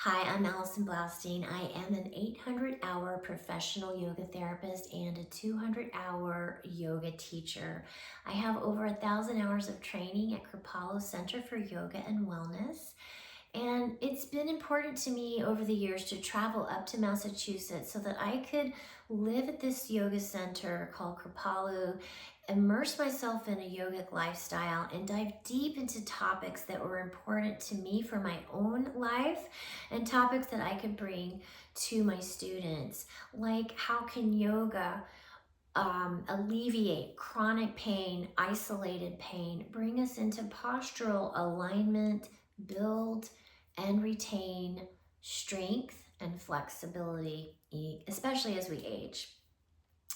Hi, I'm Allison Blaustein. I am an 800-hour professional yoga therapist and a 200-hour yoga teacher. I have over 1,000 hours of training at Kripalu Center for Yoga and Wellness. And it's been important to me over the years to travel up to Massachusetts so that I could live at this yoga center called Kripalu, immerse myself in a yogic lifestyle, and dive deep into topics that were important to me for my own life and topics that I could bring to my students. Like, how can yoga alleviate chronic pain, isolated pain, bring us into postural alignment, build and retain strength and flexibility, especially as we age.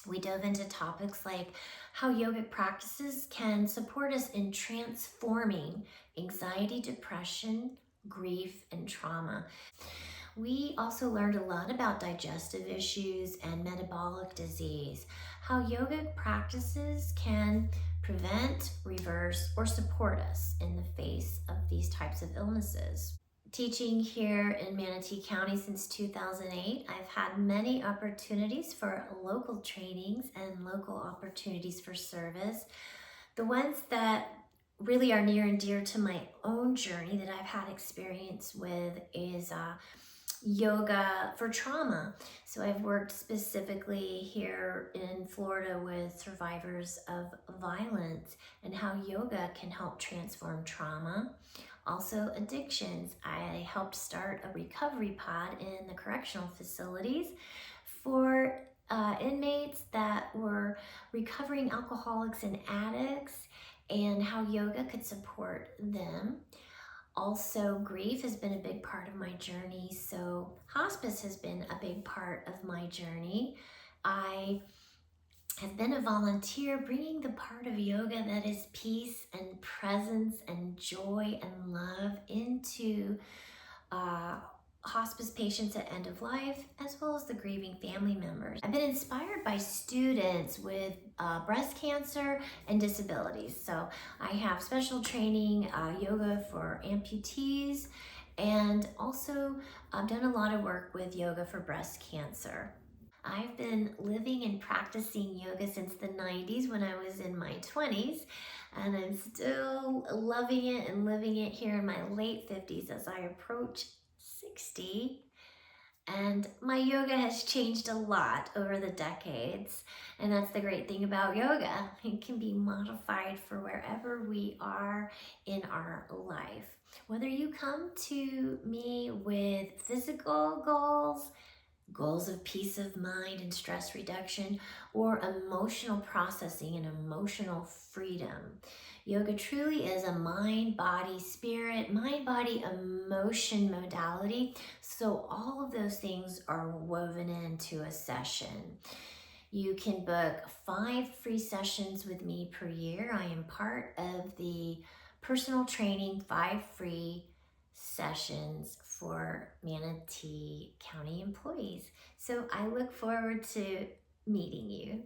We dove into topics like how yogic practices can support us in transforming anxiety, depression, grief, and trauma. We also learned a lot about digestive issues and metabolic disease, how yogic practices can prevent, reverse, or support us in the face of these types of illnesses. Teaching here in Manatee County since 2008, I've had many opportunities for local trainings and local opportunities for service. The ones that really are near and dear to my own journey that I've had experience with is yoga for trauma. So I've worked specifically here in Florida with survivors of violence and how yoga can help transform trauma. Also addictions. I helped start a recovery pod in the correctional facilities for inmates that were recovering alcoholics and addicts, and how yoga could support them. Also, grief has been a big part of my journey, so hospice has been a big part of my journey. I have been a volunteer bringing the part of yoga that is peace and presence and joy and love into hospice patients at end of life, as well as the grieving family members. I've been inspired by students with breast cancer and disabilities. So I have special training, yoga for amputees, and also I've done a lot of work with yoga for breast cancer. I've been living and practicing yoga since the 90s when I was in my 20s, and I'm still loving it and living it here in my late 50s as I approach 60. And my yoga has changed a lot over the decades, and that's the great thing about yoga. It can be modified for wherever we are in our life. Whether you come to me with physical goals of peace of mind and stress reduction, or emotional processing and emotional freedom. Yoga truly is a mind, body, spirit, mind, body, emotion modality. So all of those things are woven into a session. You can book 5 free sessions with me per year. I am part of the personal training 5 free sessions for Manatee County employees. So I look forward to meeting you.